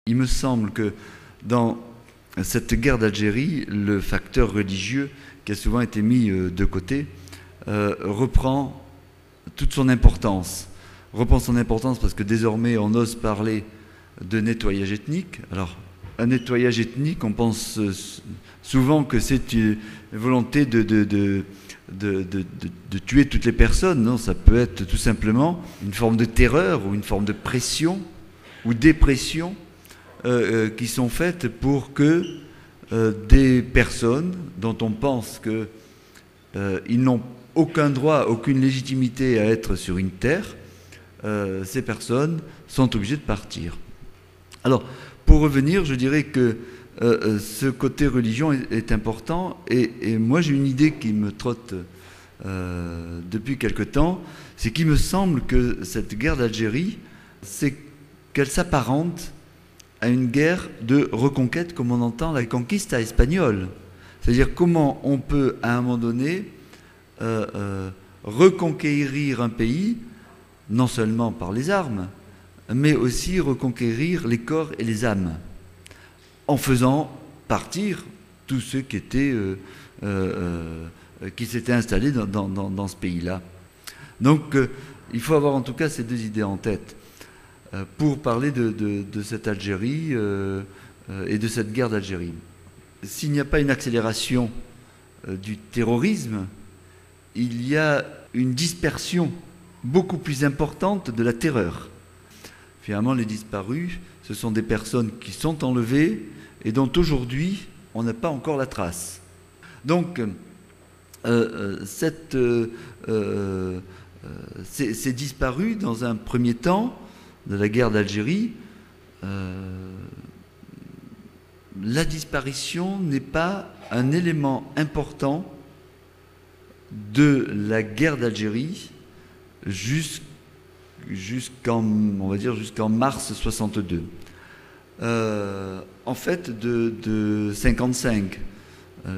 Il me semble que dans cette guerre d'Algérie, le facteur religieux, qui a souvent été mis de côté, reprend toute son importance. Reprend son importance parce que désormais on ose parler de nettoyage ethnique. Alors, un nettoyage ethnique, on pense souvent que c'est une volonté de tuer toutes les personnes. Non, ça peut être tout simplement une forme de terreur ou une forme de pression ou dépression qui sont faites pour que des personnes dont on pense qu'ils n'ont aucun droit, aucune légitimité à être sur une terre, ces personnes sont obligées de partir. Alors, pour revenir, je dirais que ce côté religion est important, et moi j'ai une idée qui me trotte depuis quelque temps, c'est qu'il me semble que cette guerre d'Algérie, c'est qu'elle s'apparente à une guerre de reconquête comme on entend la conquista espagnole. C'est-à-dire comment on peut, à un moment donné, reconquérir un pays, non seulement par les armes, mais aussi reconquérir les corps et les âmes, en faisant partir tous ceux qui s'étaient installés dans ce pays-là. Donc, il faut avoir en tout cas ces deux idées en tête pour parler de cette Algérie et de cette guerre d'Algérie. S'il n'y a pas une accélération du terrorisme, il y a une dispersion beaucoup plus importante de la terreur. Finalement, les disparus, ce sont des personnes qui sont enlevées et dont aujourd'hui, on n'a pas encore la trace. Donc, ces disparus, dans un premier temps de la guerre d'Algérie, la disparition n'est pas un élément important de la guerre d'Algérie jusqu'en mars 62. En fait, de 55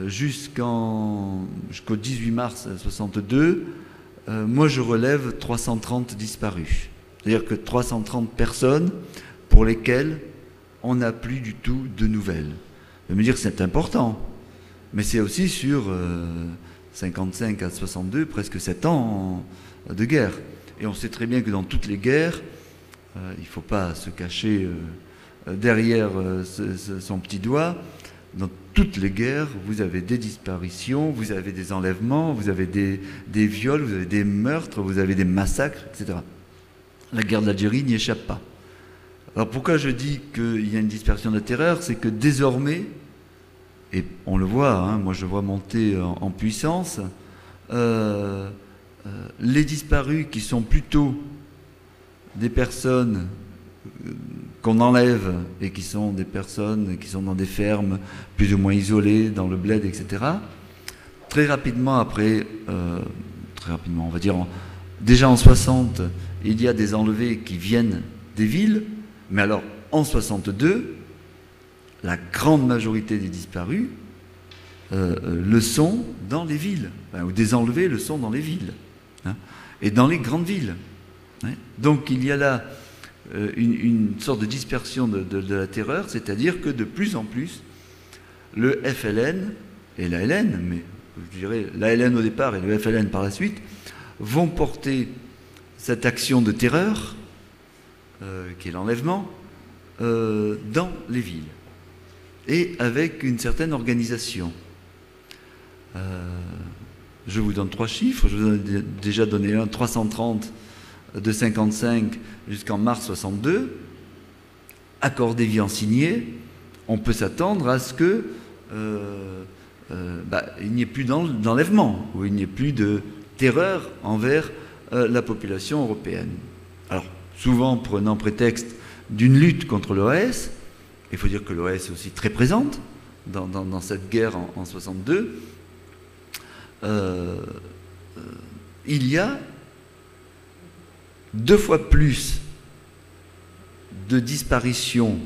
jusqu'au 18 mars 62, moi je relève 330 disparus. C'est-à-dire que 330 personnes pour lesquelles on n'a plus du tout de nouvelles. Je vais me dire que c'est important, mais c'est aussi sur 55 à 62, presque 7 ans de guerre. Et on sait très bien que dans toutes les guerres, il ne faut pas se cacher derrière son petit doigt. Dans toutes les guerres, vous avez des disparitions, vous avez des enlèvements, vous avez des viols, vous avez des meurtres, vous avez des massacres, etc. La guerre d'Algérie n'y échappe pas. Alors pourquoi je dis qu'il y a une dispersion de terreur, c'est que désormais, et on le voit, hein, moi je vois monter en puissance, les disparus qui sont plutôt des personnes qu'on enlève et qui sont des personnes qui sont dans des fermes plus ou moins isolées, dans le bled, etc. Très rapidement après, on va dire déjà en 60, il y a des enlevés qui viennent des villes, mais alors en 62, la grande majorité des disparus le sont dans les villes, ou des enlevés le sont dans les villes, hein, et dans les grandes villes. Hein. Donc il y a là une sorte de dispersion de la terreur, c'est-à-dire que de plus en plus, le FLN et l'ALN, mais je dirais l'ALN au départ et le FLN par la suite, vont porter cette action de terreur, qui est l'enlèvement, dans les villes, et avec une certaine organisation. Je vous donne 3 chiffres, je vous ai déjà donné un, 330 de 55 jusqu'en mars 62, accord d'Évian signé, on peut s'attendre à ce que il n'y ait plus d'enlèvement, ou il n'y ait plus de terreur envers la population européenne. Alors, souvent prenant prétexte d'une lutte contre l'OAS, il faut dire que l'OAS est aussi très présente dans cette guerre en 62, il y a 2 fois plus de disparitions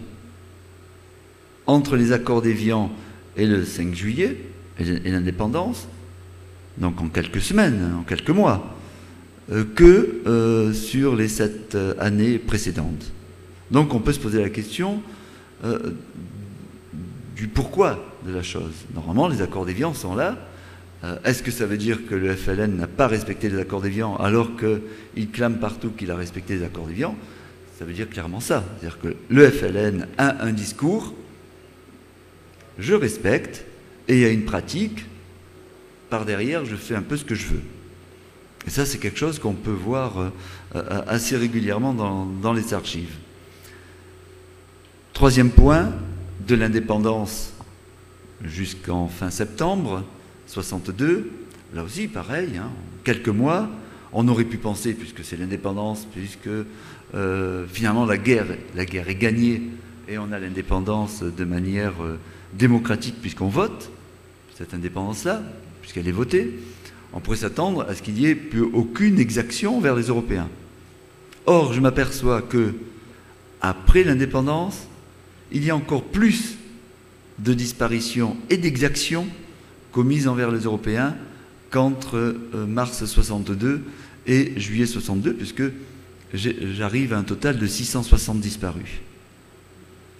entre les accords d'Évian et le 5 juillet et l'indépendance, donc en quelques semaines, en quelques mois, que sur les 7 années précédentes. Donc on peut se poser la question, du pourquoi de la chose. Normalement, les accords d'Évian sont là. Est-ce que ça veut dire que le FLN n'a pas respecté les accords d'Évian alors qu'il clame partout qu'il a respecté les accords d'Évian? Ça veut dire clairement ça. C'est-à-dire que le FLN a un discours, je respecte, et il y a une pratique, par derrière, je fais un peu ce que je veux. Et ça, c'est quelque chose qu'on peut voir assez régulièrement dans les archives. Troisième point, de l'indépendance jusqu'en fin septembre 62, là aussi, pareil, hein, quelques mois, on aurait pu penser, puisque c'est l'indépendance, puisque finalement la guerre est gagnée et on a l'indépendance de manière démocratique puisqu'on vote, cette indépendance-là, puisqu'elle est votée, on pourrait s'attendre à ce qu'il n'y ait plus aucune exaction vers les Européens. Or, je m'aperçois que après l'indépendance, il y a encore plus de disparitions et d'exactions commises envers les Européens qu'entre mars 62 et juillet 62, puisque j'arrive à un total de 660 disparus.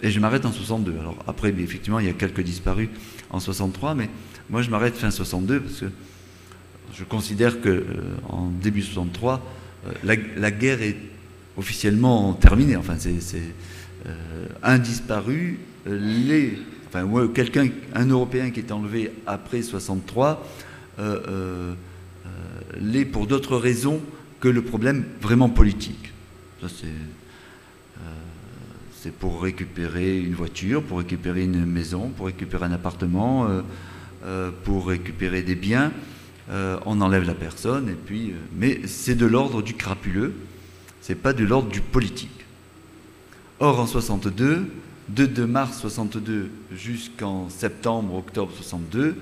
Et je m'arrête en 62. Alors après, effectivement, il y a quelques disparus en 63, mais moi je m'arrête fin 62 parce que je considère qu'en début 63, la guerre est officiellement terminée. Enfin, c'est un disparu, un Européen qui est enlevé après 63, l'est pour d'autres raisons que le problème vraiment politique. Ça, c'est pour récupérer une voiture, pour récupérer une maison, pour récupérer un appartement, pour récupérer des biens. On enlève la personne, et puis, mais c'est de l'ordre du crapuleux, c'est pas de l'ordre du politique. Or, en 62, de mars 62 jusqu'en septembre, octobre 62,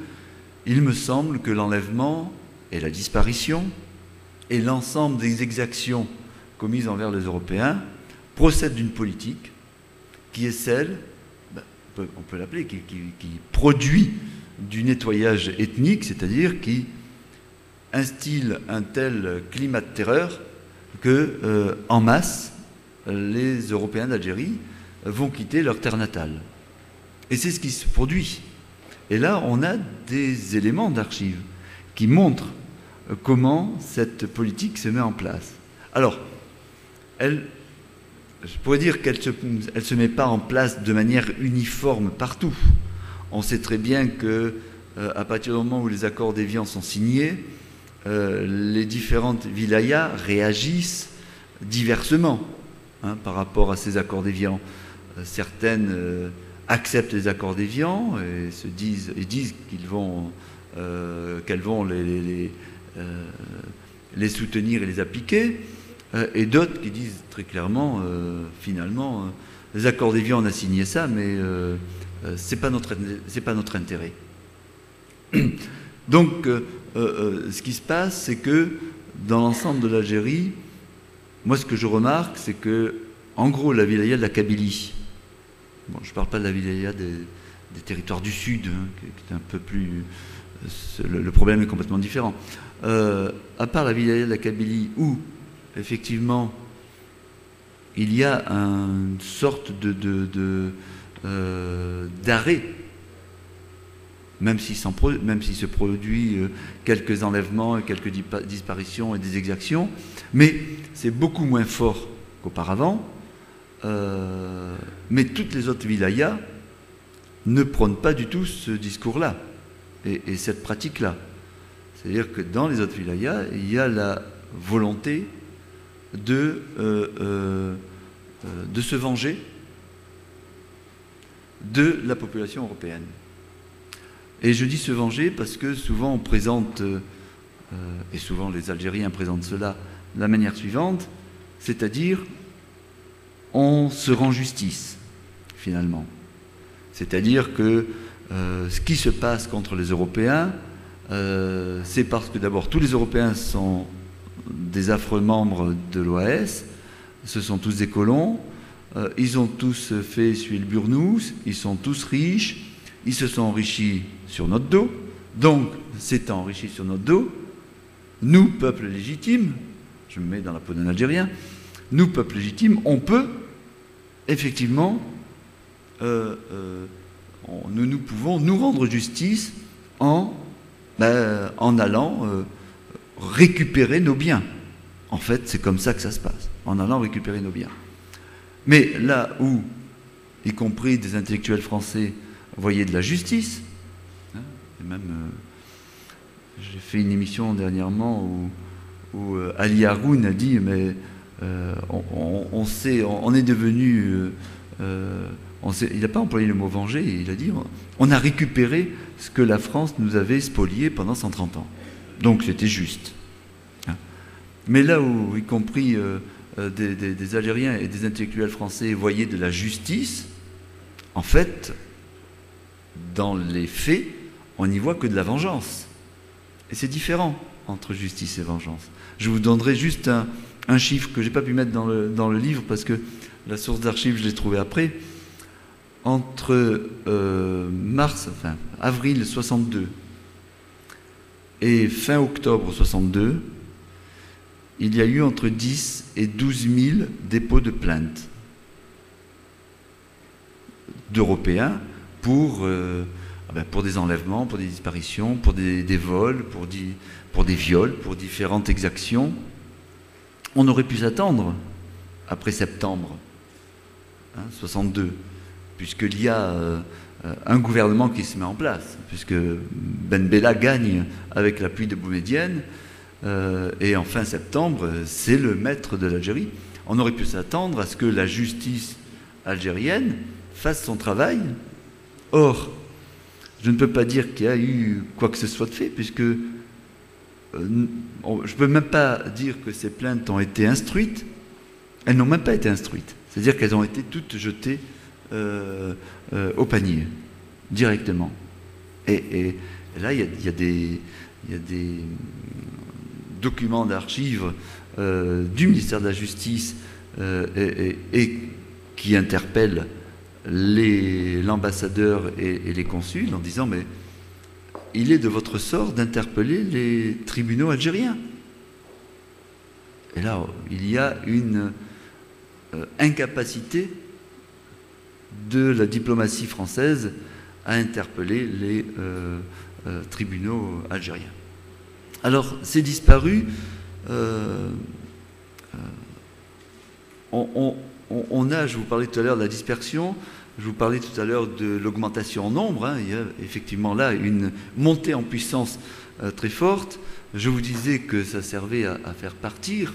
il me semble que l'enlèvement et la disparition et l'ensemble des exactions commises envers les Européens procèdent d'une politique qui est celle, on peut l'appeler, qui produit du nettoyage ethnique, c'est-à-dire qui instille un tel climat de terreur que, en masse, les Européens d'Algérie vont quitter leur terre natale. Et c'est ce qui se produit. Et là, on a des éléments d'archives qui montrent comment cette politique se met en place. Alors, je pourrais dire qu'elle ne se met pas en place de manière uniforme partout. On sait très bien que, à partir du moment où les accords d'Évian sont signés, les différentes wilayas réagissent diversement par rapport à ces accords d'Évian. Certaines acceptent les accords d'Évian et disent qu'elles vont les soutenir et les appliquer, et d'autres qui disent très clairement, finalement, les accords d'Évian, on a signé ça, mais c'est pas notre intérêt. Donc, ce qui se passe, c'est que dans l'ensemble de l'Algérie, moi, ce que je remarque, c'est que, en gros, la wilaya de la Kabylie, bon, je ne parle pas de la wilaya des territoires du Sud, qui est un peu plus... Le problème est complètement différent. À part la wilaya de la Kabylie, où, effectivement, il y a une sorte d'arrêt, même s'il se produit quelques enlèvements, quelques disparitions et des exactions, mais c'est beaucoup moins fort qu'auparavant. Mais toutes les autres wilayas ne prônent pas du tout ce discours-là et cette pratique-là. C'est-à-dire que dans les autres wilayas, il y a la volonté de se venger de la population européenne. Et je dis se venger parce que souvent on présente, et souvent les Algériens présentent cela de la manière suivante, c'est-à-dire on se rend justice, finalement. C'est-à-dire que ce qui se passe contre les Européens, c'est parce que d'abord tous les Européens sont des affreux membres de l'OAS, ce sont tous des colons, ils ont tous fait essuyer le burnous, ils sont tous riches, ils se sont enrichis sur notre dos, donc s'étant enrichis sur notre dos, nous, peuple légitime, je me mets dans la peau d'un Algérien, nous, peuple légitime, on peut effectivement nous pouvons nous rendre justice en allant récupérer nos biens. En fait, c'est comme ça que ça se passe, en allant récupérer nos biens. Mais là où, y compris des intellectuels français, voyaient de la justice, hein, et même, j'ai fait une émission dernièrement où Ali Haroun a dit, mais on est devenu... il n'a pas employé le mot venger, il a dit, on a récupéré ce que la France nous avait spolié pendant 130 ans. Donc c'était juste. Mais là où, y compris des Algériens et des intellectuels français voyaient de la justice, en fait, dans les faits, on n'y voit que de la vengeance. Et c'est différent entre justice et vengeance. Je vous donnerai juste un chiffre que je n'ai pas pu mettre dans le livre parce que la source d'archives, je l'ai trouvée après. Entre avril 62 et fin octobre 62, il y a eu entre 10 et 12 000 dépôts de plaintes d'Européens pour des enlèvements, pour des disparitions, pour des vols, pour des viols, pour différentes exactions. On aurait pu s'attendre, après septembre 62, puisqu'il y a un gouvernement qui se met en place, puisque Ben Bella gagne avec l'appui de Boumedienne, et en fin septembre, c'est le maître de l'Algérie. On aurait pu s'attendre à ce que la justice algérienne fasse son travail. Or, je ne peux pas dire qu'il y a eu quoi que ce soit de fait, puisque je ne peux même pas dire que ces plaintes ont été instruites. Elles n'ont même pas été instruites. C'est-à-dire qu'elles ont été toutes jetées au panier, directement. Et là, il y a des documents d'archives du ministère de la Justice et qui interpellent l'ambassadeur et les consuls en disant « mais il est de votre sort d'interpeller les tribunaux algériens ». Et là, il y a une incapacité de la diplomatie française à interpeller les tribunaux algériens. Alors, ces disparus, on a, je vous parlais tout à l'heure de la dispersion, je vous parlais tout à l'heure de l'augmentation en nombre, hein, il y a effectivement là une montée en puissance très forte. Je vous disais que ça servait à faire partir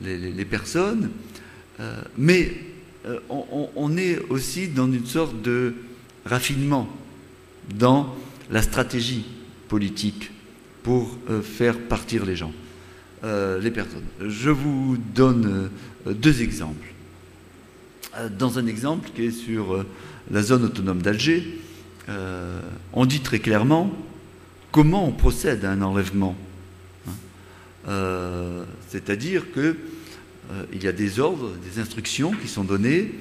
les personnes, mais on est aussi dans une sorte de raffinement dans la stratégie politique pour faire partir les gens, les personnes. Je vous donne deux exemples. Dans un exemple qui est sur la zone autonome d'Alger, on dit très clairement comment on procède à un enlèvement. C'est-à-dire qu'il y a des ordres, des instructions qui sont données.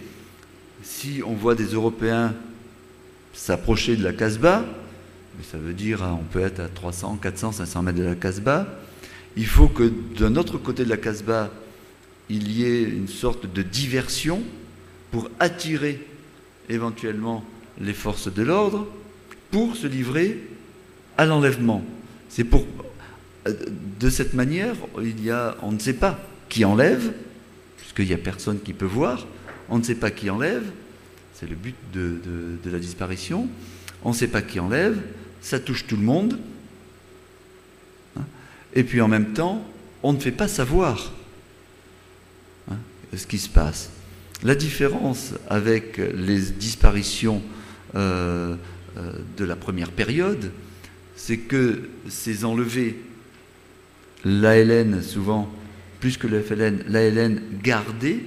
Si on voit des Européens s'approcher de la Casbah, mais ça veut dire on peut être à 300, 400, 500 mètres de la Casbah, il faut que d'un autre côté de la Casbah, il y ait une sorte de diversion pour attirer éventuellement les forces de l'ordre pour se livrer à l'enlèvement. C'est pour... De cette manière, on ne sait pas qui enlève, puisqu'il n'y a personne qui peut voir, on ne sait pas qui enlève, c'est le but de la disparition, on ne sait pas qui enlève, ça touche tout le monde, et puis en même temps, on ne fait pas savoir ce qui se passe. La différence avec les disparitions de la première période, c'est que ces enlevés, l'ALN souvent, plus que le FLN, l'ALN gardait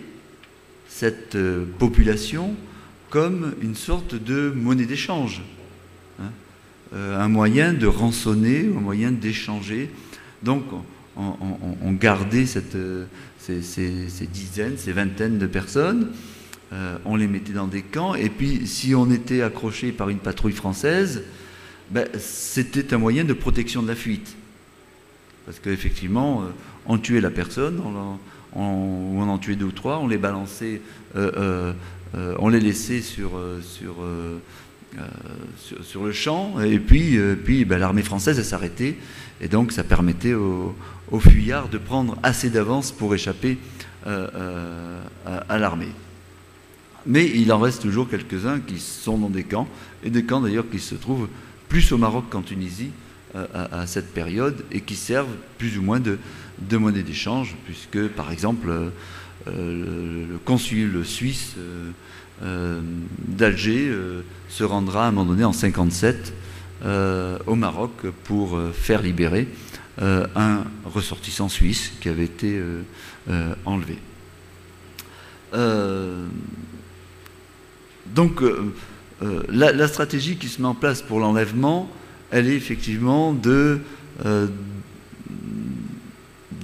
cette population comme une sorte de monnaie d'échange, un moyen de rançonner, un moyen d'échanger. Donc on gardait ces dizaines, ces vingtaines de personnes, on les mettait dans des camps, et puis si on était accroché par une patrouille française, c'était un moyen de protection de la fuite. Parce qu'effectivement, on tuait la personne, ou on en tuait deux ou trois, on les balançait on les laissait sur le champ, et puis l'armée française s'arrêtait, et donc ça permettait aux fuyards de prendre assez d'avance pour échapper à l'armée. Mais il en reste toujours quelques-uns qui sont dans des camps, et des camps d'ailleurs qui se trouvent plus au Maroc qu'en Tunisie à cette période, et qui servent plus ou moins de monnaie d'échange, puisque par exemple le consul suisse d'Alger se rendra à un moment donné en 1957 au Maroc pour faire libérer un ressortissant suisse qui avait été enlevé. Donc la stratégie qui se met en place pour l'enlèvement, elle est effectivement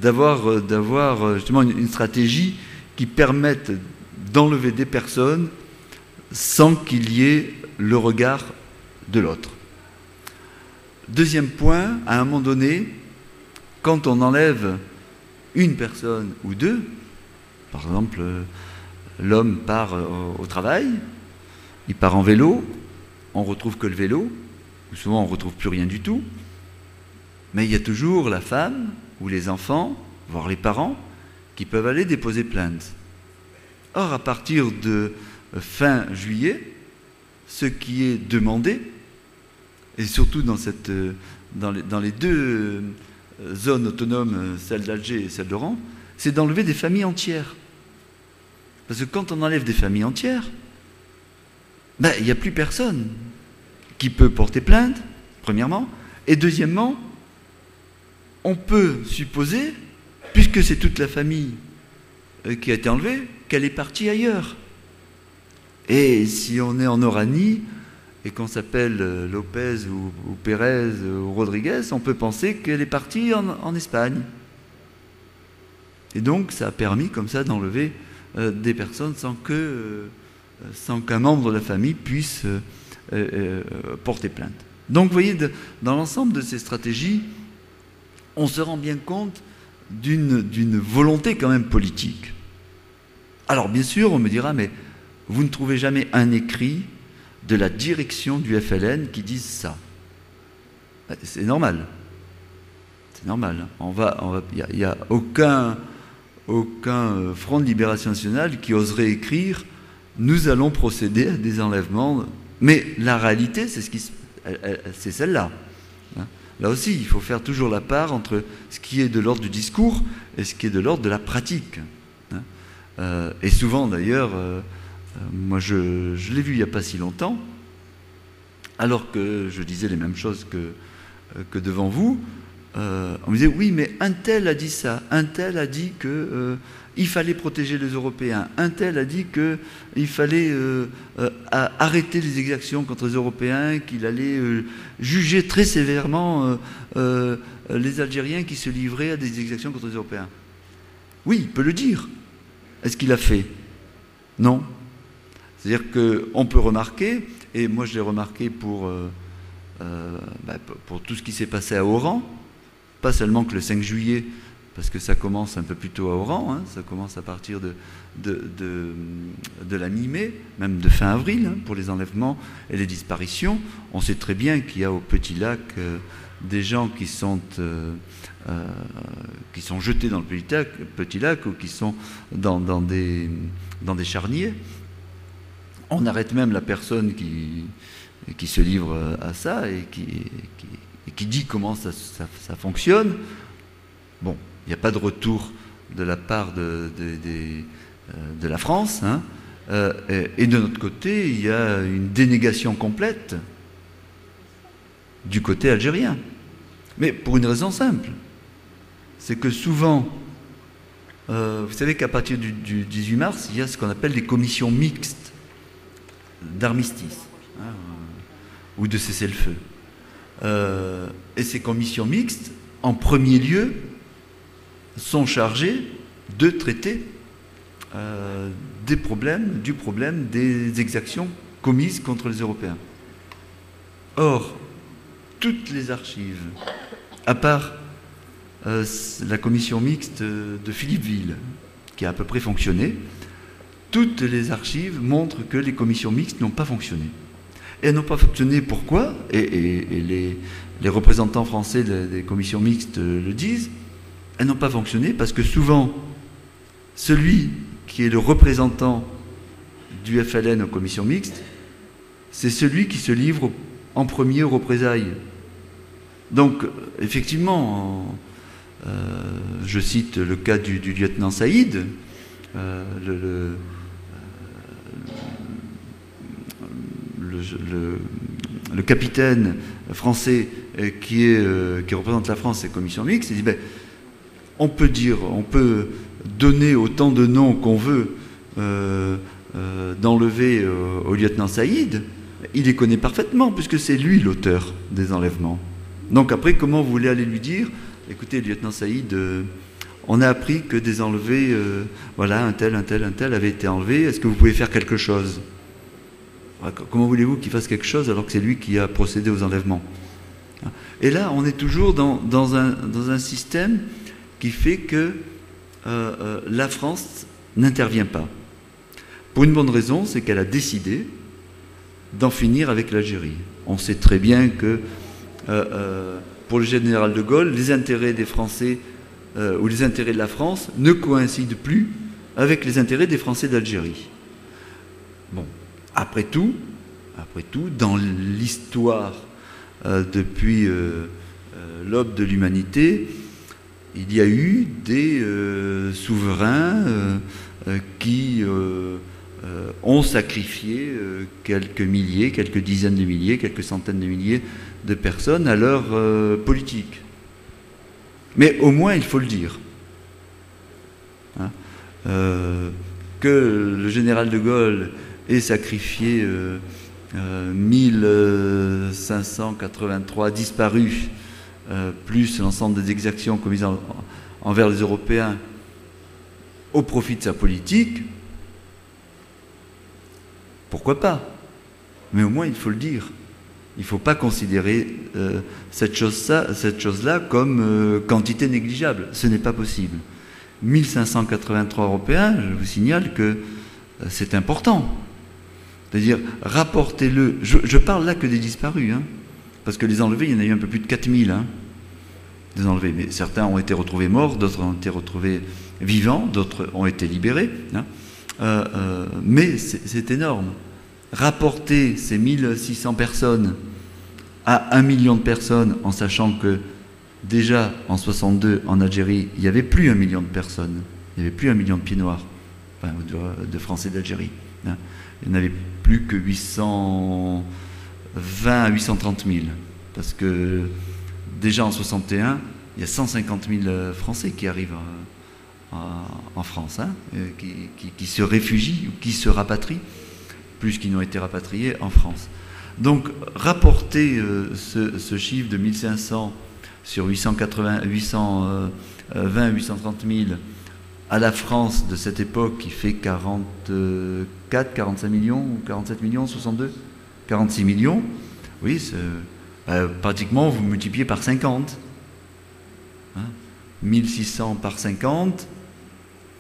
d'avoir justement une stratégie qui permette d'enlever des personnes sans qu'il y ait le regard de l'autre. Deuxième point, à un moment donné, quand on enlève une personne ou deux, par exemple, l'homme part au travail, il part en vélo, on retrouve que le vélo, ou souvent on ne retrouve plus rien du tout, mais il y a toujours la femme ou les enfants, voire les parents, qui peuvent aller déposer plainte. Or, à partir de fin juillet, ce qui est demandé, et surtout dans les deux zones autonomes, celle d'Alger et celle d'Oran, c'est d'enlever des familles entières. Parce que quand on enlève des familles entières, il n'y a plus personne qui peut porter plainte, premièrement, et deuxièmement, on peut supposer, puisque c'est toute la famille qui a été enlevée, qu'elle est partie ailleurs. Et si on est en Oranie et qu'on s'appelle Lopez ou Pérez ou Rodriguez, on peut penser qu'elle est partie en Espagne. Et donc ça a permis comme ça d'enlever des personnes sans qu'un membre de la famille puisse porter plainte. Donc vous voyez, dans l'ensemble de ces stratégies, on se rend bien compte d'une volonté quand même politique. Alors bien sûr, on me dira, mais vous ne trouvez jamais un écrit de la direction du FLN qui dise ça. C'est normal. C'est normal. Il n'y a aucun front de libération nationale qui oserait écrire « Nous allons procéder à des enlèvements ». Mais la réalité, c'est celle-là. Là aussi, il faut faire toujours la part entre ce qui est de l'ordre du discours et ce qui est de l'ordre de la pratique. Et souvent, d'ailleurs, moi je l'ai vu il n'y a pas si longtemps, alors que je disais les mêmes choses que devant vous, on me disait « Oui, mais un tel a dit ça, un tel a dit qu'il fallait protéger les Européens, un tel a dit qu'il fallait arrêter les exactions contre les Européens, qu'il allait juger très sévèrement les Algériens qui se livraient à des exactions contre les Européens. » Oui, il peut le dire. Est-ce qu'il l'a fait? Non. C'est-à-dire qu'on peut remarquer, et moi je l'ai remarqué pour tout ce qui s'est passé à Oran, pas seulement que le 5 juillet, parce que ça commence un peu plus tôt à Oran, ça commence à partir de la mi-mai, même de fin avril, pour les enlèvements et les disparitions. On sait très bien qu'il y a au Petit Lac des gens qui sont jetés dans le Petit Lac ou qui sont dans des charniers. On arrête même la personne qui se livre à ça et qui dit comment ça fonctionne. Bon, il n'y a pas de retour de la part de la France, et de notre côté, il y a une dénégation complète du côté algérien. Mais pour une raison simple, c'est que souvent, vous savez qu'à partir du 18 mars, il y a ce qu'on appelle des commissions mixtes d'armistice, ou de cessez-le-feu. Et ces commissions mixtes, en premier lieu, sont chargées de traiter du problème des exactions commises contre les Européens. Or, toutes les archives, à part la commission mixte de Philippeville, qui a à peu près fonctionné, toutes les archives montrent que les commissions mixtes n'ont pas fonctionné. Et elles n'ont pas fonctionné pourquoi? Et les représentants français des commissions mixtes le disent. Elles n'ont pas fonctionné parce que souvent, celui qui est le représentant du FLN aux commissions mixtes, c'est celui qui se livre en premier aux représailles. Donc, effectivement, je cite le cas du lieutenant Saïd, le capitaine français qui représente la France et les commissions mixtes, il dit ben, on peut donner autant de noms qu'on veut d'enlever au lieutenant Saïd, il les connaît parfaitement puisque c'est lui l'auteur des enlèvements. Donc après, comment vous voulez aller lui dire, écoutez, lieutenant Saïd, on a appris que des enlevés, voilà, un tel avait été enlevé, est-ce que vous pouvez faire quelque chose? Comment voulez-vous qu'il fasse quelque chose alors que c'est lui qui a procédé aux enlèvements? Et là, on est toujours dans un système qui fait que la France n'intervient pas. Pour une bonne raison, c'est qu'elle a décidé d'en finir avec l'Algérie. On sait très bien que pour le général de Gaulle, les intérêts des Français ou les intérêts de la France ne coïncident plus avec les intérêts des Français d'Algérie. Bon, après tout, dans l'histoire depuis l'aube de l'humanité, il y a eu des souverains qui ont sacrifié quelques milliers, quelques dizaines de milliers, quelques centaines de milliers de personnes à leur politique. Mais au moins, il faut le dire. Hein, que le général de Gaulle ait sacrifié 1583 disparus, plus l'ensemble des exactions commises envers les Européens au profit de sa politique, pourquoi pas? Mais au moins, il faut le dire. Il ne faut pas considérer cette chose-là comme quantité négligeable. Ce n'est pas possible. 1583 Européens, je vous signale que c'est important. C'est-à-dire, rapportez-le. Je parle là que des disparus, hein, parce que les enlevés, il y en a eu un peu plus de 4000. Hein, des enlevés. Mais certains ont été retrouvés morts, d'autres ont été retrouvés vivants, d'autres ont été libérés. Hein, mais c'est énorme. Rapporter ces 1600 personnes à 1 million de personnes en sachant que déjà en 62 en Algérie, il n'y avait plus 1 million de personnes, il n'y avait plus 1 million de pieds noirs, enfin, de Français d'Algérie. Hein. Il n'y en avait plus que 820 à 830 000. Parce que déjà en 61, il y a 150 000 Français qui arrivent en France, hein, qui se réfugient ou qui se rapatrient, plus qui n'ont été rapatriés en France. Donc, rapporter ce chiffre de 1500 sur 830 000 à la France de cette époque qui fait 44, 45 millions, ou 47 millions, 62, 46 millions, oui, pratiquement vous multipliez par 50. Hein, 1600 par 50,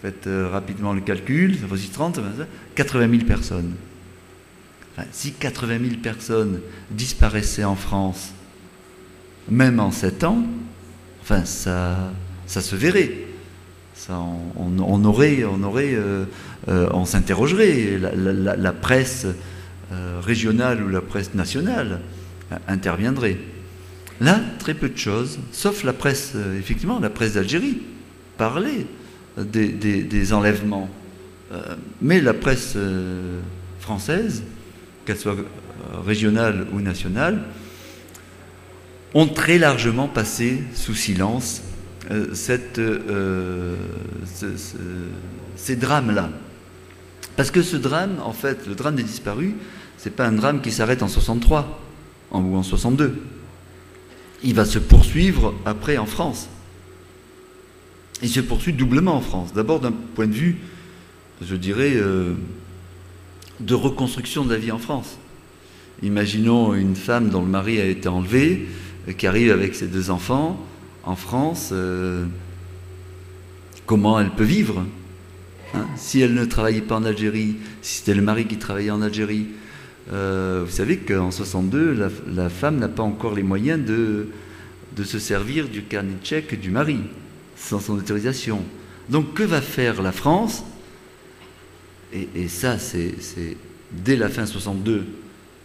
faites rapidement le calcul, ça fait aussi 30, 80 000 personnes. Enfin, si 80 000 personnes disparaissaient en France, même en 7 ans, enfin, ça se verrait. Ça, on s'interrogerait. La presse régionale ou la presse nationale interviendrait. Là, très peu de choses, sauf la presse, effectivement, la presse d'Algérie, parlait des enlèvements. Mais la presse française, qu'elle soit régionale ou nationale, ont très largement passé sous silence ces drames-là. Parce que ce drame, en fait, le drame des disparus, c'est pas un drame qui s'arrête en 63 ou en 62. Il va se poursuivre après en France. Il se poursuit doublement en France. D'abord d'un point de vue, je dirais, de reconstruction de la vie en France. Imaginons une femme dont le mari a été enlevé, qui arrive avec ses 2 enfants en France, comment elle peut vivre? Hein. Si elle ne travaillait pas en Algérie, si c'était le mari qui travaillait en Algérie, vous savez qu'en 62, la femme n'a pas encore les moyens de se servir du carnet de chèques du mari, sans son autorisation. Donc que va faire la France? Et ça, c'est dès la fin 62,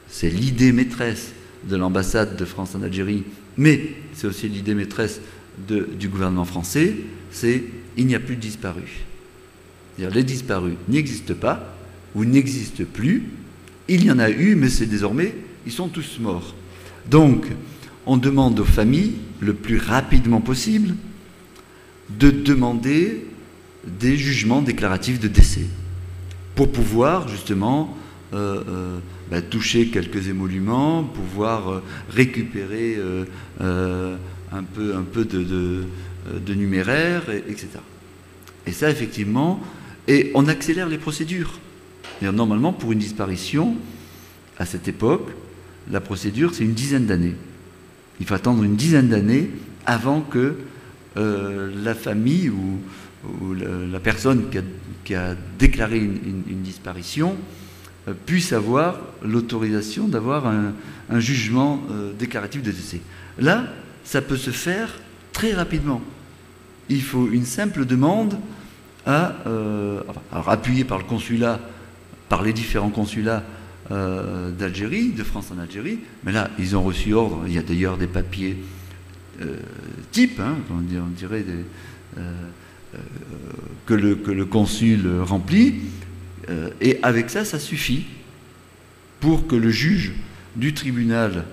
c'est l'idée maîtresse de l'ambassade de France en Algérie, mais c'est aussi l'idée maîtresse du gouvernement français, c'est il n'y a plus de disparus. C'est-à-dire les disparus n'existent pas, ou n'existent plus, il y en a eu, mais c'est désormais, ils sont tous morts. Donc, on demande aux familles, le plus rapidement possible, de demander des jugements déclaratifs de décès, pour pouvoir justement toucher quelques émoluments, pouvoir récupérer un peu de numéraire, etc. Et ça, effectivement, et on accélère les procédures. Normalement, pour une disparition, à cette époque, la procédure, c'est une dizaine d'années. Il faut attendre une dizaine d'années avant que la famille ou la personne qui a déclaré une disparition puisse avoir l'autorisation d'avoir un jugement déclaratif de décès. Là, ça peut se faire très rapidement. Il faut une simple demande alors appuyée par le consulat, par les différents consulats d'Algérie, de France en Algérie, mais là, ils ont reçu ordre, il y a d'ailleurs des papiers types, hein, on dirait que le consul remplit, et avec ça, ça suffit pour que le juge du tribunal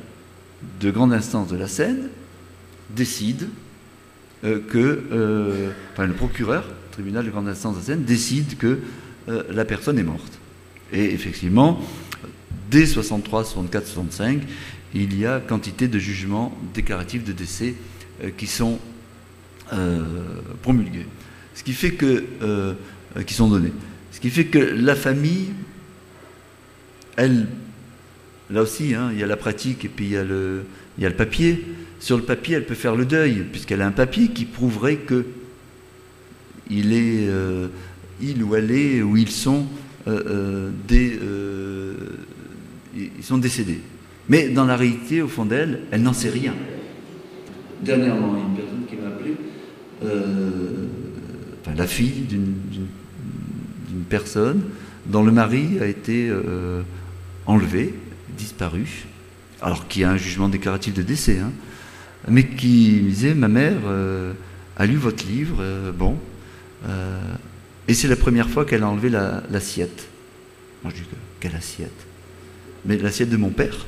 de grande instance de la Seine décide le procureur, tribunal de grande instance de la Seine, décide que la personne est morte. Et effectivement, dès 63, 64, 65, il y a quantité de jugements déclaratifs de décès qui sont promulgués. Ce qui fait que, qui sont donnés. Ce qui fait que la famille, elle, là aussi, hein, il y a la pratique et puis il y a le papier. Sur le papier, elle peut faire le deuil, puisqu'elle a un papier qui prouverait que il ou elle est, ou ils sont ils sont décédés. Mais dans la réalité, au fond d'elle, elle n'en sait rien. Dernièrement, il y a une personne qui m'a appelé, la fille d'une personne dont le mari a été enlevé, disparu, alors qu'il y a un jugement déclaratif de décès, hein, mais qui disait, ma mère a lu votre livre, et c'est la première fois qu'elle a enlevé l'assiette. Moi je dis, quelle assiette? Mais l'assiette de mon père.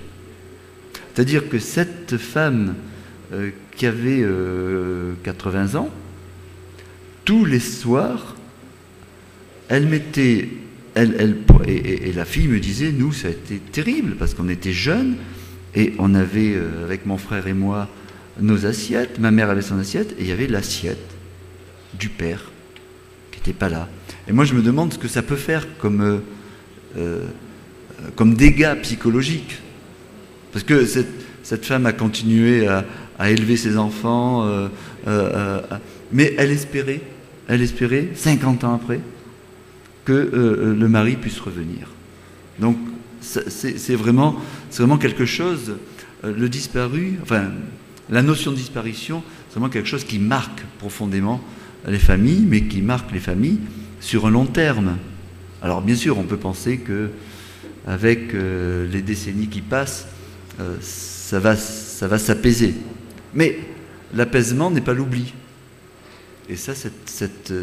C'est-à-dire que cette femme qui avait 80 ans, tous les soirs, elle mettait... et la fille me disait, nous, ça a été terrible, parce qu'on était jeunes, et on avait, avec mon frère et moi, nos assiettes, ma mère avait son assiette, et il y avait l'assiette du père, qui n'était pas là. Et moi, je me demande ce que ça peut faire comme dégâts psychologiques. Parce que cette femme a continué à élever ses enfants, mais elle espérait, 50 ans après, que le mari puisse revenir. Donc, c'est vraiment quelque chose, le disparu, enfin, la notion de disparition, c'est vraiment quelque chose qui marque profondément les familles, mais qui marque les familles sur un long terme. Alors, bien sûr, on peut penser que avec les décennies qui passent, ça va s'apaiser. Mais l'apaisement n'est pas l'oubli. Et ça, cette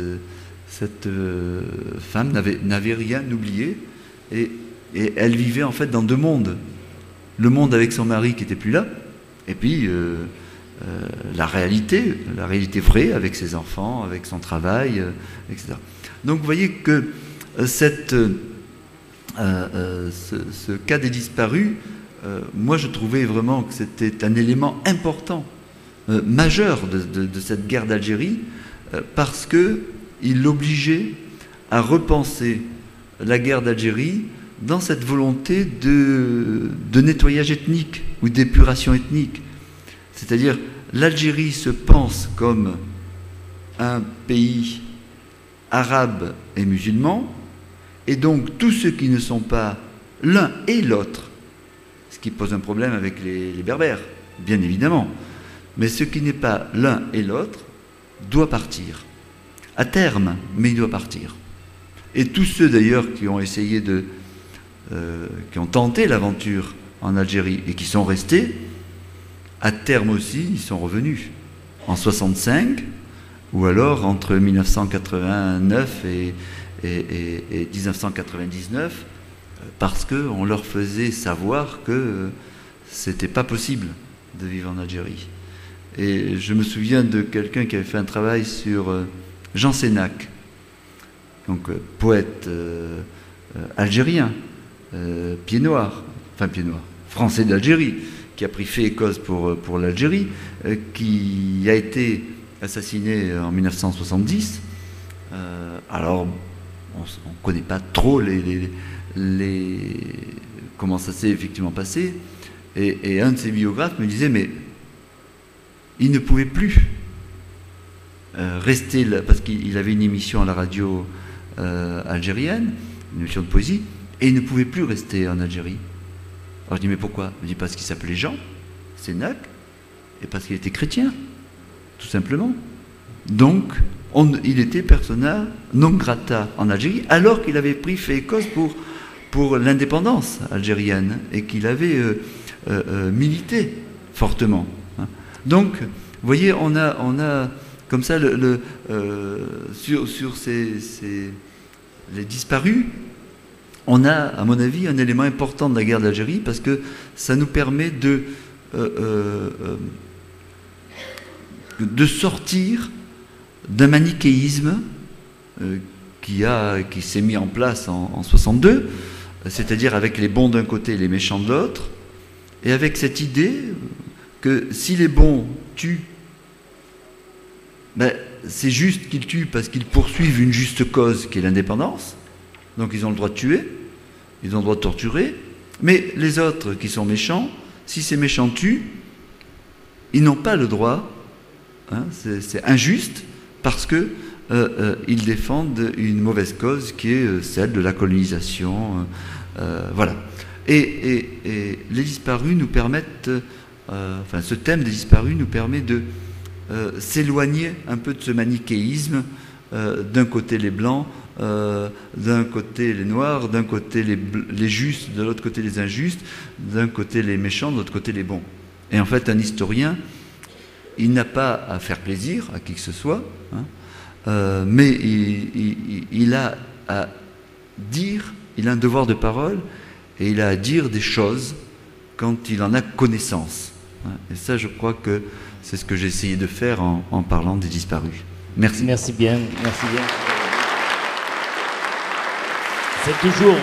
femme n'avait rien oublié, et elle vivait en fait dans deux mondes. Le monde avec son mari qui n'était plus là, et puis la réalité vraie avec ses enfants, avec son travail, etc. Donc vous voyez que ce cas des disparus, moi je trouvais vraiment que c'était un élément important, majeur de cette guerre d'Algérie, parce qu'il l'obligeait à repenser la guerre d'Algérie dans cette volonté de nettoyage ethnique ou d'épuration ethnique. C'est-à-dire, l'Algérie se pense comme un pays arabes et musulmans, et donc tous ceux qui ne sont pas l'un et l'autre, ce qui pose un problème avec les berbères, bien évidemment, mais ce qui n'est pas l'un et l'autre doit partir, à terme, mais il doit partir. Et tous ceux d'ailleurs qui ont essayé qui ont tenté l'aventure en Algérie et qui sont restés, à terme aussi, ils sont revenus. En 65, ou alors entre 1989 et 1999, parce qu'on leur faisait savoir que c'était pas possible de vivre en Algérie. Et je me souviens de quelqu'un qui avait fait un travail sur Jean Sénac, donc poète algérien, pied noir, français d'Algérie, qui a pris fait et cause pour l'Algérie, qui a été assassiné en 1970. Alors, on ne connaît pas trop comment ça s'est effectivement passé. Et un de ses biographes me disait, mais il ne pouvait plus rester là, parce qu'il avait une émission à la radio algérienne, une émission de poésie, et il ne pouvait plus rester en Algérie. Alors je dis, mais pourquoi? Il me dit, parce qu'il s'appelait Jean Sénac, et parce qu'il était chrétien, tout simplement. Donc, il était persona non grata en Algérie, alors qu'il avait pris fait et cause pour l'indépendance algérienne, et qu'il avait milité fortement. Hein. Donc, vous voyez, on a comme ça, sur les disparus, on a, à mon avis, un élément important de la guerre d'Algérie, parce que ça nous permet de sortir d'un manichéisme qui s'est mis en place en 62, c'est-à-dire avec les bons d'un côté et les méchants de l'autre, et avec cette idée que si les bons tuent, ben, c'est juste qu'ils tuent parce qu'ils poursuivent une juste cause qui est l'indépendance, donc ils ont le droit de tuer, ils ont le droit de torturer, mais les autres qui sont méchants, si ces méchants tuent, ils n'ont pas le droit, hein, c'est injuste, parce que ils défendent une mauvaise cause qui est celle de la colonisation, voilà. Et les disparus nous permettent, enfin ce thème des disparus nous permet de s'éloigner un peu de ce manichéisme, d'un côté les blancs, d'un côté les noirs, d'un côté les justes, de l'autre côté les injustes, d'un côté les méchants, de l'autre côté les bons. Et en fait, un historien, il n'a pas à faire plaisir à qui que ce soit, hein, mais il a à dire, il a un devoir de parole, et il a à dire des choses quand il en a connaissance. Hein. Et ça, je crois que c'est ce que j'ai essayé de faire en parlant des disparus. Merci. Merci bien, merci bien. C'est toujours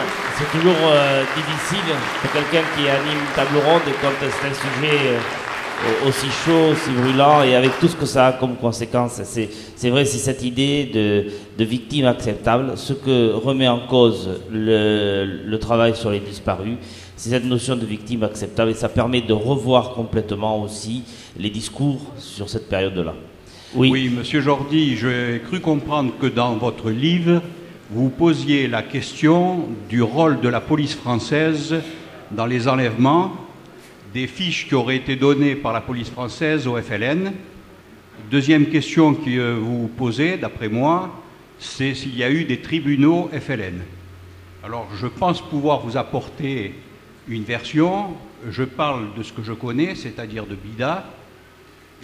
difficile pour quelqu'un qui anime une table ronde et quand c'est un sujet aussi chaud, aussi brûlant et avec tout ce que ça a comme conséquence. C'est vrai, c'est cette idée de victime acceptable. Ce que remet en cause le travail sur les disparus, c'est cette notion de victime acceptable et ça permet de revoir complètement aussi les discours sur cette période-là. Oui, Monsieur Jordi, j'ai cru comprendre que dans votre livre, vous posiez la question du rôle de la police française dans les enlèvements, des fiches qui auraient été données par la police française au FLN. Deuxième question que vous posez, d'après moi, c'est s'il y a eu des tribunaux FLN. Alors, je pense pouvoir vous apporter une version. Je parle de ce que je connais, c'est-à-dire de Bida.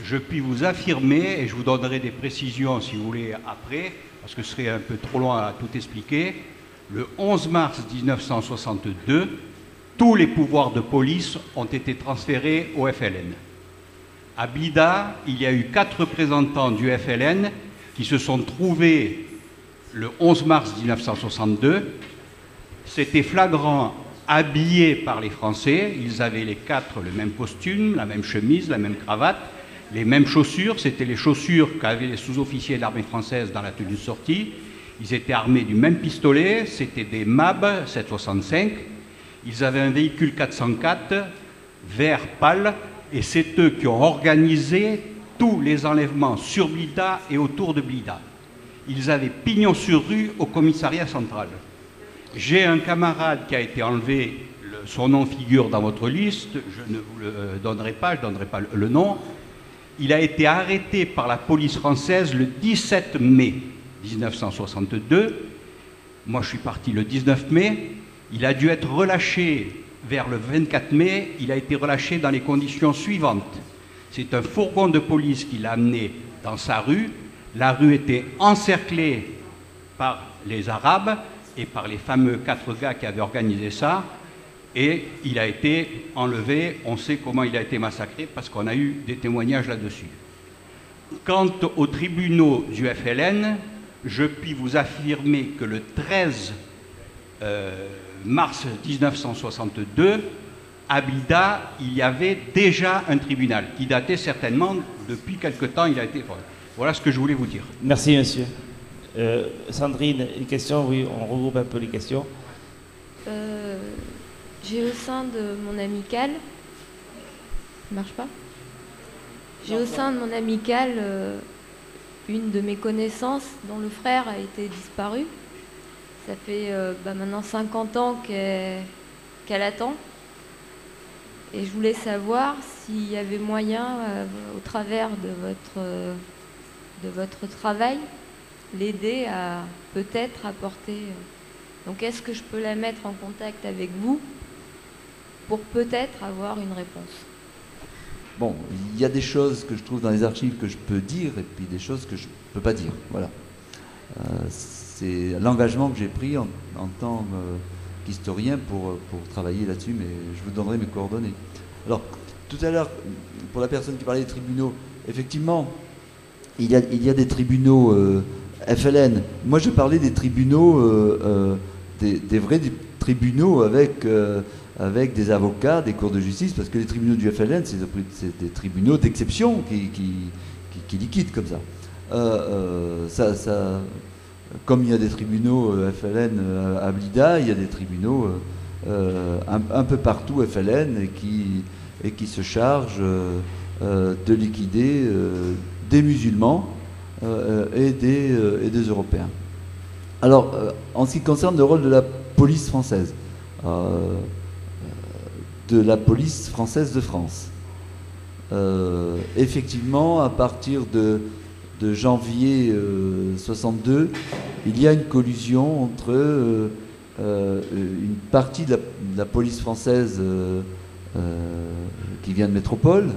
Je puis vous affirmer, et je vous donnerai des précisions si vous voulez après, parce que ce serait un peu trop loin à tout expliquer, le 11 mars 1962, tous les pouvoirs de police ont été transférés au FLN. À Bida, il y a eu 4 représentants du FLN qui se sont trouvés le 11 mars 1962. C'était flagrant, habillés par les Français. Ils avaient les 4 le même costume, la même chemise, la même cravate, les mêmes chaussures. C'était les chaussures qu'avaient les sous-officiers de l'armée française dans la tenue de sortie. Ils étaient armés du même pistolet, c'était des MAB 765. Ils avaient un véhicule 404, vert pâle, et c'est eux qui ont organisé tous les enlèvements sur Blida et autour de Blida. ils avaient pignon sur rue au commissariat central. J'ai un camarade qui a été enlevé, son nom figure dans votre liste, je ne vous le donnerai pas, je ne donnerai pas le nom. Il a été arrêté par la police française le 17 mai 1962. Moi, je suis parti le 19 mai. Il a dû être relâché vers le 24 mai. Il a été relâché dans les conditions suivantes. C'est un fourgon de police qui l'a amené dans sa rue. La rue était encerclée par les Arabes et par les fameux 4 gars qui avaient organisé ça. Et il a été enlevé. On sait comment il a été massacré parce qu'on a eu des témoignages là-dessus. Quant aux tribunaux du FLN, je puis vous affirmer que le 13 mars 1962, à Blida, il y avait déjà un tribunal qui datait certainement depuis quelque temps. Il a été. Voilà ce que je voulais vous dire. Merci, monsieur. Sandrine, une question? Oui, on regroupe un peu les questions. J'ai au sein de mon amicale. Ça marche pas? J'ai au sein de mon amicale une de mes connaissances dont le frère a été disparu. Ça fait maintenant 50 ans qu'elle attend. Et je voulais savoir s'il y avait moyen, au travers de votre travail, l'aider à peut-être apporter... Donc est-ce que je peux la mettre en contact avec vous pour peut-être avoir une réponse? Bon, il y a des choses que je trouve dans les archives que je peux dire et puis des choses que je ne peux pas dire. Voilà. C'est l'engagement que j'ai pris en tant qu'historien pour travailler là-dessus, mais je vous donnerai mes coordonnées. Alors, tout à l'heure, pour la personne qui parlait des tribunaux, effectivement, il y a des tribunaux FLN. Moi, je parlais des tribunaux, des vrais tribunaux avec des avocats, des cours de justice, parce que les tribunaux du FLN, c'est des tribunaux d'exception qui liquident comme ça. Comme il y a des tribunaux FLN à Blida, il y a des tribunaux un peu partout FLN et qui se chargent de liquider des musulmans et des Européens. Alors, en ce qui concerne le rôle de la police française, de la police française de France, effectivement, à partir de janvier 62, il y a une collusion entre une partie de la police française qui vient de métropole,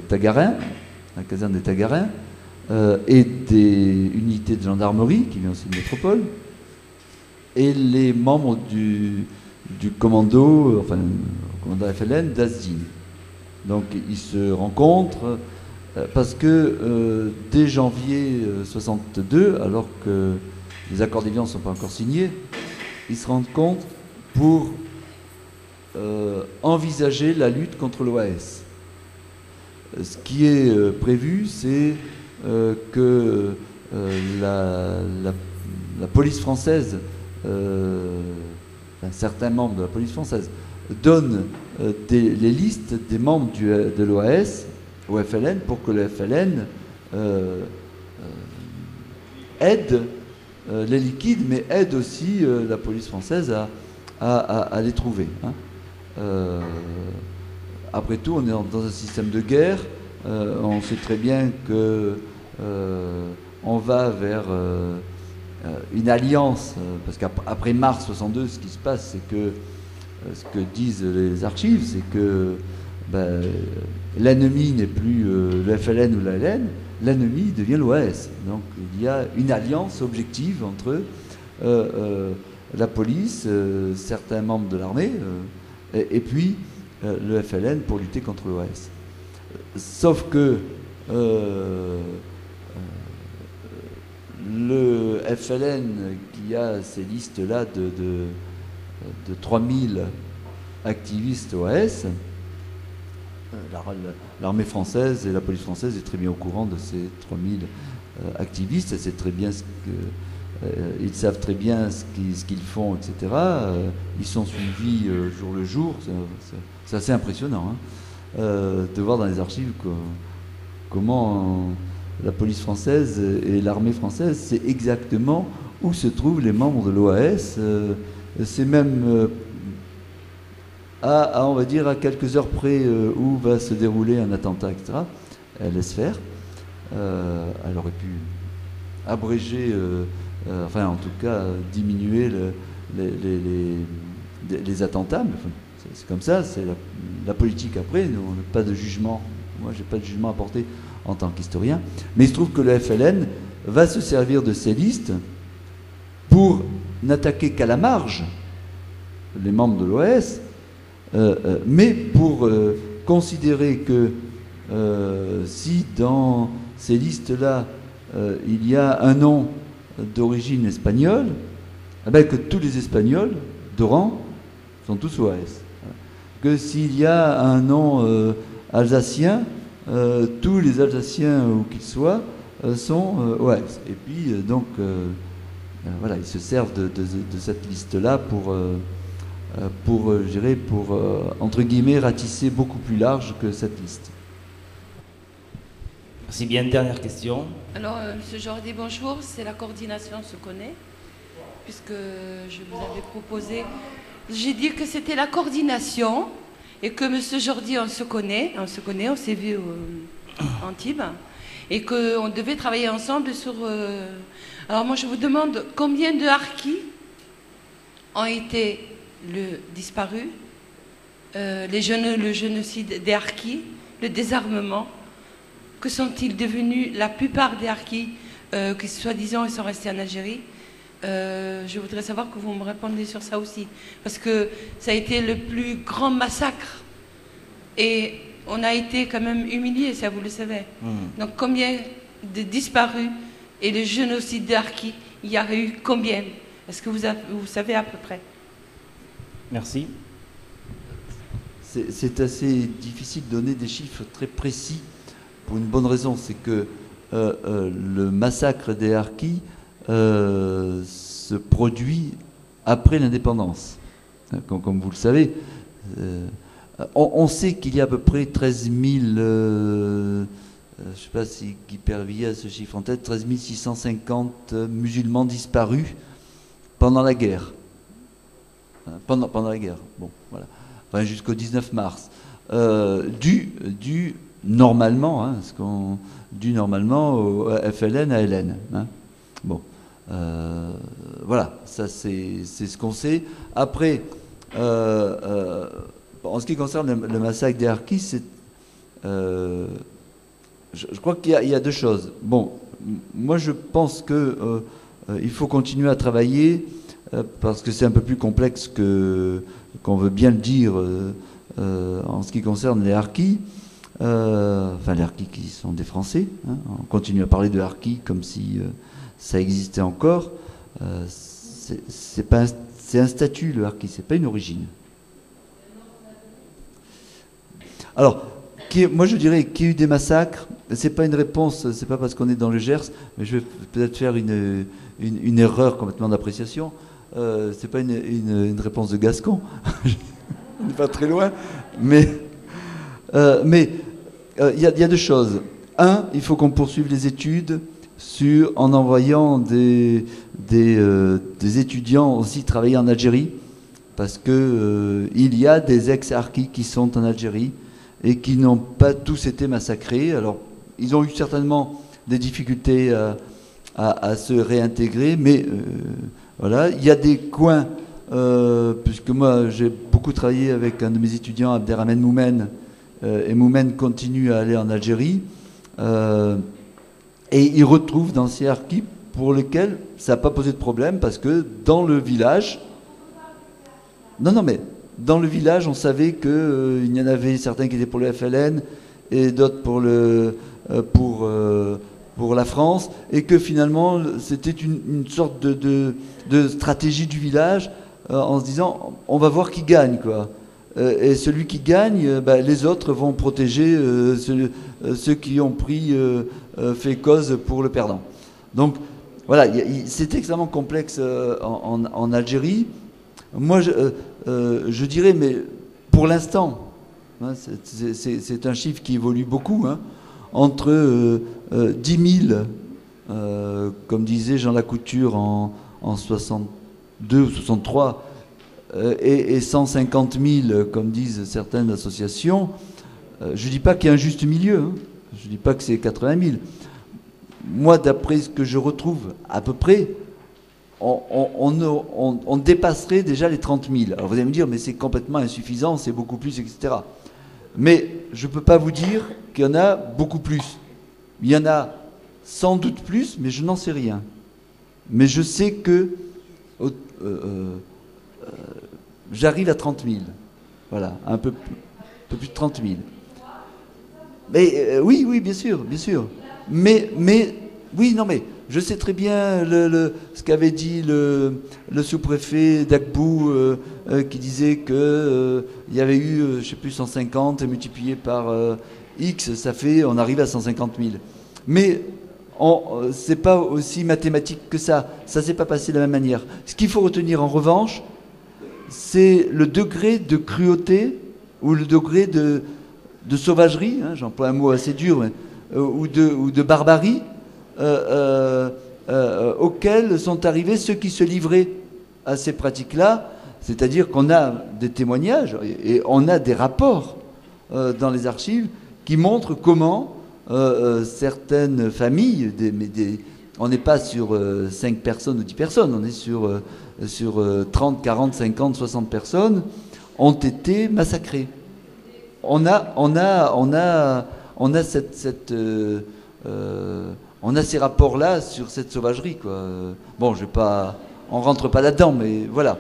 Tagarin, la caserne des Tagarins, et des unités de gendarmerie qui viennent aussi de métropole, et les membres du commando, enfin, le commando FLN d'Asdin. Donc ils se rencontrent parce que dès janvier 62, alors que les accords d'Évian ne sont pas encore signés, ils se rendent compte pour envisager la lutte contre l'OAS. Ce qui est prévu, c'est que la police française, certains membres de la police française, donnent les listes des membres de l'OAS au FLN pour que le FLN aide les liquides, mais aide aussi la police française à les trouver. Hein. Après tout, on est dans un système de guerre. On sait très bien que on va vers une alliance, parce qu'après mars 62, ce qui se passe, c'est que ce que disent les archives, c'est que l'ennemi n'est plus le FLN ou l'ALN, l'ennemi devient l'OAS. Donc il y a une alliance objective entre la police, certains membres de l'armée, et puis le FLN pour lutter contre l'OAS. Sauf que le FLN, qui a ces listes-là de 3000 activistes OAS, l'armée française et la police française est très bien au courant de ces 3000 activistes, c'est très bien ils savent très bien ce qu'ils font, etc. Ils sont suivis jour le jour, c'est assez impressionnant de voir dans les archives comment la police française et l'armée française, c'est exactement où se trouvent les membres de l'OAS. C'est même on va dire, à quelques heures près où va se dérouler un attentat, etc. Elle laisse faire. Elle aurait pu abréger, enfin en tout cas diminuer les attentats. Mais, enfin, c'est comme ça, c'est la politique après. Nous, on n'a pas de jugement. Moi, j'ai pas de jugement à porter en tant qu'historien. Mais il se trouve que le FLN va se servir de ces listes pour n'attaquer qu'à la marge les membres de l'OAS, mais pour considérer que si dans ces listes-là, il y a un nom d'origine espagnole, eh bien, que tous les Espagnols de rang sont tous OAS. Que s'il y a un nom alsacien, tous les Alsaciens, où qu'ils soient, sont OAS. Et puis, donc, voilà, ils se servent de cette liste-là pour je dirais, entre guillemets, ratisser beaucoup plus large que cette liste. Merci bien. Dernière question. Alors, M. Jordi, bonjour. C'est la coordination se connaît, puisque je vous avais proposé. J'ai dit que c'était la coordination et que M. Jordi, on se connaît, on s'est vu à Antibes, et qu'on devait travailler ensemble sur. Alors, moi, je vous demande combien de harkis ont été disparus, le génocide des harkis, le désarmement. Que sont-ils devenus, la plupart des harkis qui, soi-disant, ils sont restés en Algérie? Je voudrais savoir que vous me répondiez sur ça aussi. Parce que ça a été le plus grand massacre. Et on a été quand même humiliés, ça vous le savez. Donc combien de disparus et le génocide des harkis, il y a eu combien? Est-ce que vous savez à peu près? Merci. C'est assez difficile de donner des chiffres très précis. Pour une bonne raison, c'est que le massacre des harkis se produit après l'indépendance. Comme vous le savez, on sait qu'il y a à peu près 13 000, je ne sais pas si Guy Pervilliers a ce chiffre en tête, 13 650 musulmans disparus pendant la guerre. Pendant la guerre, bon, voilà. Enfin, jusqu'au 19 mars. Dû normalement, dû normalement au FLN, à LN. Bon, voilà, ça c'est ce qu'on sait. Après, en ce qui concerne le massacre des harkis, je crois qu'il y a deux choses. Bon, moi je pense que il faut continuer à travailler parce que c'est un peu plus complexe qu'on veut bien le dire en ce qui concerne les harkis. Enfin, les harkis qui sont des Français. On continue à parler de harkis comme si ça existait encore. C'est un statut, le harki, c'est pas une origine. Alors, moi je dirais qu'il y a eu des massacres. C'est pas une réponse, c'est pas parce qu'on est dans le Gers, mais je vais peut-être faire une erreur complètement d'appréciation. C'est pas une réponse de Gascon. On n'est pas très loin, mais il y a deux choses. Un, il faut qu'on poursuive les études en envoyant des étudiants aussi travailler en Algérie, parce que il y a des ex-harkis qui sont en Algérie et qui n'ont pas tous été massacrés. Alors, ils ont eu certainement des difficultés à se réintégrer, mais voilà, il y a des coins, puisque moi j'ai beaucoup travaillé avec un de mes étudiants, Abderrahmane Moumen, et Moumen continue à aller en Algérie, et il retrouve d'anciens harkis pour lesquels ça n'a pas posé de problème, parce que dans le village, mais dans le village, on savait qu'il y en avait certains qui étaient pour le FLN et d'autres pour la France, et que finalement c'était une sorte de stratégie du village en se disant on va voir qui gagne, quoi. Et celui qui gagne, les autres vont protéger ceux qui ont fait cause pour le perdant. Donc voilà, c'est extrêmement complexe en Algérie. Moi, je dirais, mais pour l'instant, c'est un chiffre qui évolue beaucoup, entre 10 000, comme disait Jean Lacouture en 62 ou 63, et 150 000, comme disent certaines associations. Je ne dis pas qu'il y a un juste milieu, hein. Je ne dis pas que c'est 80 000. Moi, d'après ce que je retrouve, à peu près, on dépasserait déjà les 30 000. Alors vous allez me dire, mais c'est complètement insuffisant, c'est beaucoup plus, etc. Mais je ne peux pas vous dire qu'il y en a beaucoup plus. Il y en a sans doute plus, mais je n'en sais rien. Mais je sais que j'arrive à 30 000. Voilà, un peu plus de 30 000. Mais oui, bien sûr, bien sûr. Mais oui, non, mais je sais très bien ce qu'avait dit le sous-préfet d'Agbou, qui disait qu'il y avait eu, je ne sais plus, 150 multiplié par X, ça fait, on arrive à 150 000. Mais c'est pas aussi mathématique que ça. Ça ne s'est pas passé de la même manière. Ce qu'il faut retenir en revanche, c'est le degré de cruauté ou le degré de sauvagerie, hein, j'emploie un mot assez dur, ou de barbarie, auxquels sont arrivés ceux qui se livraient à ces pratiques-là. C'est-à-dire qu'on a des témoignages et on a des rapports dans les archives qui montrent comment certaines familles, on n'est pas sur 5 personnes ou 10 personnes, on est sur 30, 40, 50, 60 personnes, ont été massacrées. On a ces rapports-là sur cette sauvagerie, quoi. Bon, on rentre pas là-dedans, mais voilà.